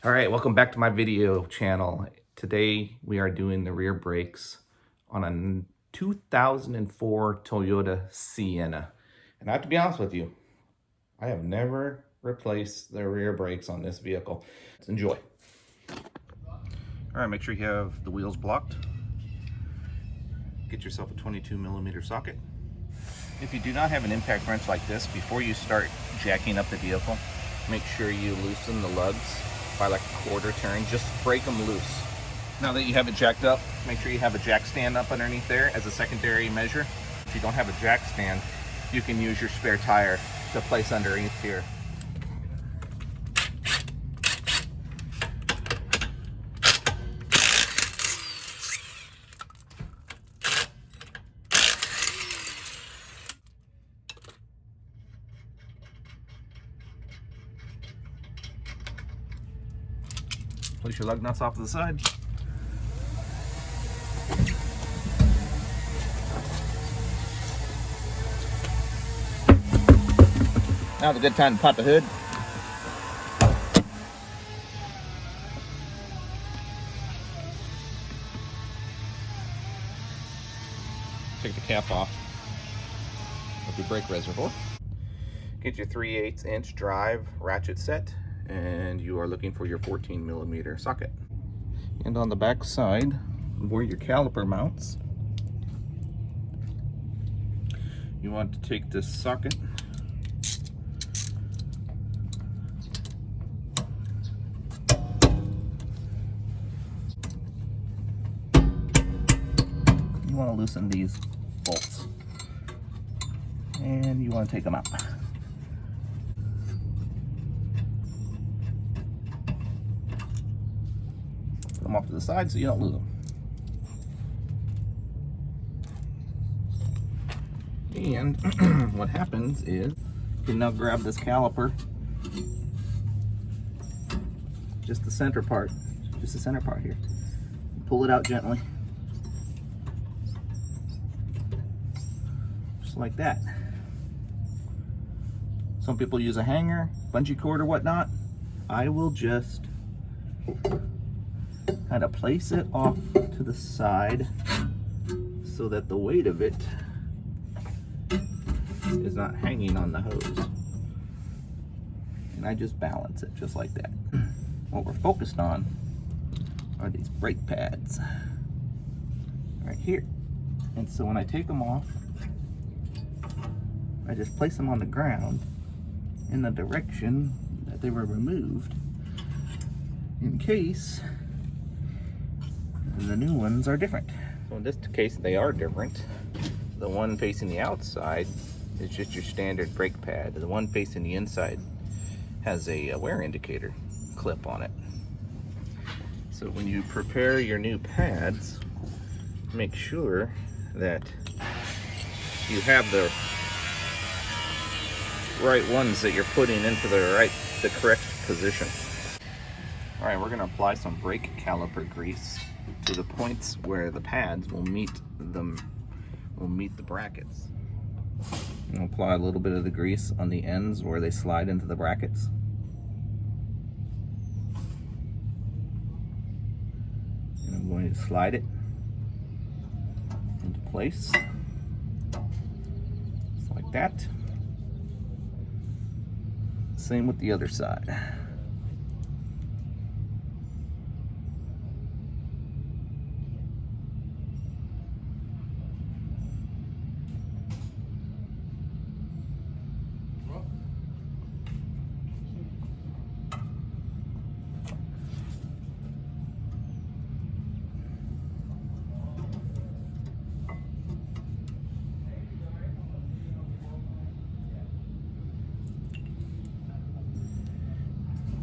All right, welcome back to my video channel. Today we are doing the rear brakes on a 2004 Toyota Sienna. And I have to be honest with you, I have never replaced the rear brakes on this vehicle. Let's enjoy. All right, make sure you have the wheels blocked. Get yourself a 22mm socket. If you do not have an impact wrench like this, before you start jacking up the vehicle, make sure you loosen the lugs by like a quarter turn. Just break them loose. Now that you have it jacked up, make sure you have a jack stand up underneath there as a secondary measure. If you don't have a jack stand, you can use your spare tire to place underneath here. Place your lug nuts off to the side. Now's a good time to pop the hood. Take the cap off of your brake reservoir. Get your 3/8 inch drive ratchet set, and you are looking for your 14mm socket. And on the back side, where your caliper mounts, you want to take this socket you want to loosen these bolts, and you want to take them out. Put them off to the side so you don't lose them. And what happens is you can now grab this caliper, just the center part here. Pull it out gently, just like that. Some people use a hanger, bungee cord or whatnot. I will just kind of place it off to the side so that the weight of it is not hanging on the hose. And I just balance it just like that. What we're focused on are these brake pads right here. And so when I take them off, I just place them on the ground in the direction that they were removed, in case the new ones are different. So in this case, they are different. The one facing the outside is just your standard brake pad. The one facing the inside has a wear indicator clip on it. So when you prepare your new pads, make sure that you have the right ones that you're putting into the correct position. All right, we're gonna apply some brake caliper grease to the points where the pads will meet the brackets. And apply a little bit of the grease on the ends where they slide into the brackets. And I'm going to slide it into place, just like that. Same with the other side.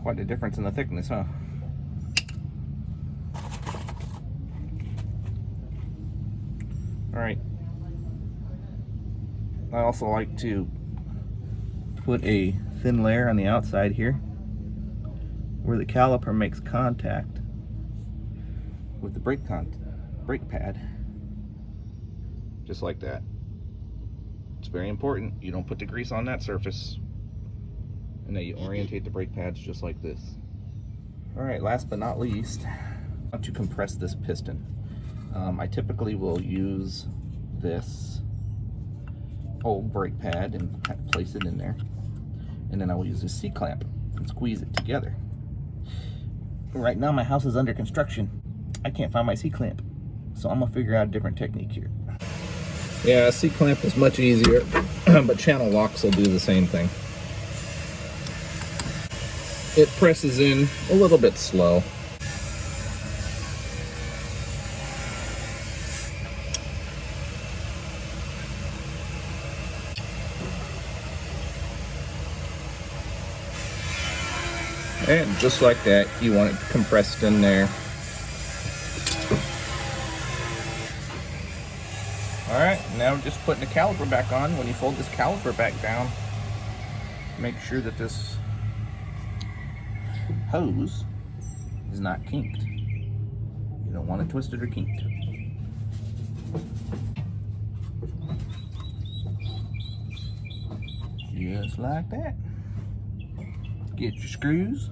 Quite a difference in the thickness, huh? All right. I also like to put a thin layer on the outside here where the caliper makes contact with the brake pad, just like that. It's very important you don't put the grease on that surface, and that you orientate the brake pads just like this. All right, last but not least, I want to compress this piston. I typically will use this old brake pad and kind of place it in there. And then I will use this C-clamp and squeeze it together. Right now my house is under construction. I can't find my C-clamp. So I'm gonna figure out a different technique here. Yeah, C-clamp is much easier, but channel locks will do the same thing. It presses in a little bit slow. And just like that, you want it compressed in there. Alright, now we're just putting the caliper back on. When you fold this caliper back down, make sure that this hose is not kinked. You don't want it twisted or kinked. Just like that. Get your screws.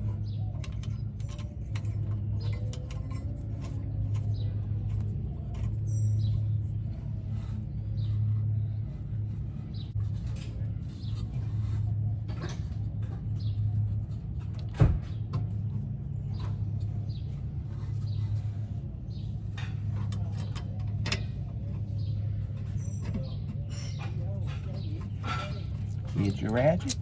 Get your ratchet.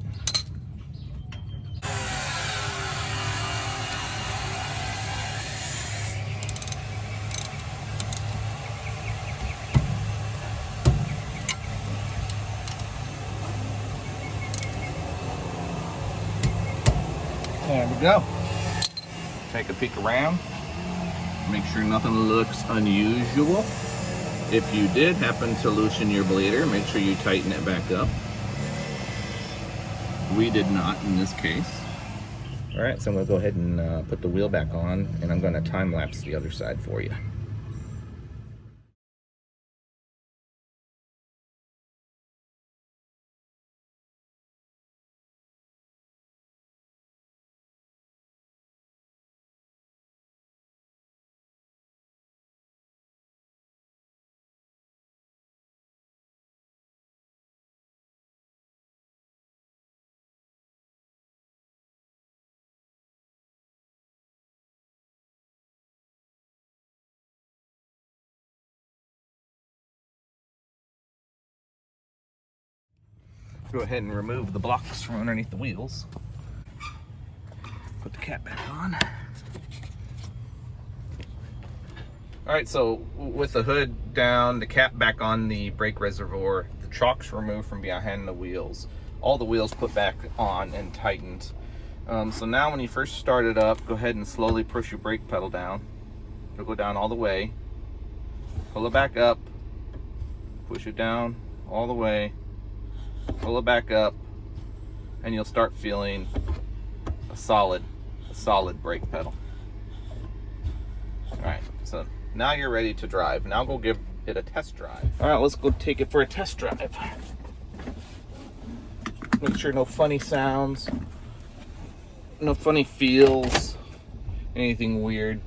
There we go. Take a peek around. Make sure nothing looks unusual. If you did happen to loosen your bleeder, make sure you tighten it back up. We did not in this case. All right, so I'm gonna go ahead and put the wheel back on, and I'm gonna time lapse the other side for you. Go ahead and remove the blocks from underneath the wheels. Put the cap back on. All right, so with the hood down, the cap back on the brake reservoir, the chocks removed from behind the wheels, all the wheels put back on and tightened. So now when you first start it up, go ahead and slowly push your brake pedal down. It'll go down all the way. Pull it back up, push it down all the way, pull it back up, and you'll start feeling a solid brake pedal. All right, so now you're ready to drive. Now go give it a test drive. All right, let's go take it for a test drive. Make sure no funny sounds, no funny feels, anything weird.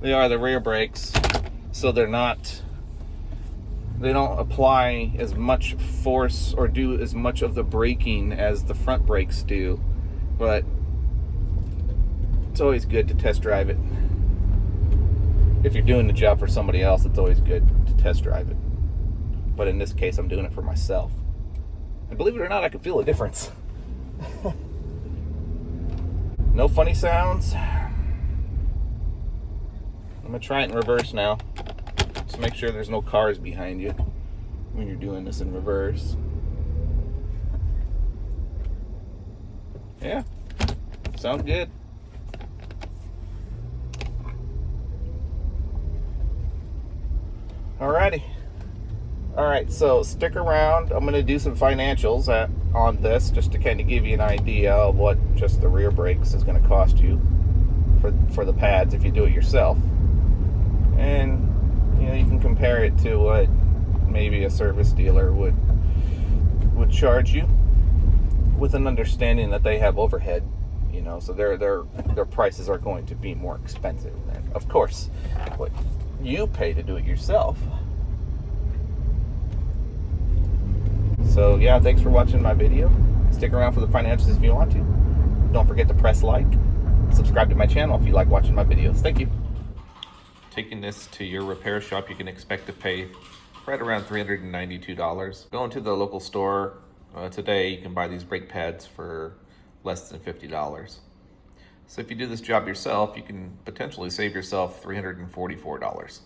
They are the rear brakes, so they don't apply as much force or do as much of the braking as the front brakes do, but it's always good to test drive it. If you're doing the job for somebody else, it's always good to test drive it. But in this case, I'm doing it for myself. And believe it or not, I can feel a difference. No funny sounds. I'm gonna try it in reverse now. Just make sure there's no cars behind you when you're doing this in reverse. Yeah, sounds good. Alrighty. Alright, so stick around. I'm gonna do some financials on this just to kind of give you an idea of what just the rear brakes is gonna cost you for the pads if you do it yourself. And you can compare it to what maybe a service dealer would charge you, with an understanding that they have overhead, so their prices are going to be more expensive than, of course, what you pay to do it yourself. So yeah, thanks for watching my video. Stick around for the financials if you want to. Don't forget to press like, subscribe to my channel if you like watching my videos. Thank you. Taking this to your repair shop, you can expect to pay right around $392. Going to the local store today, you can buy these brake pads for less than $50. So if you do this job yourself, you can potentially save yourself $344.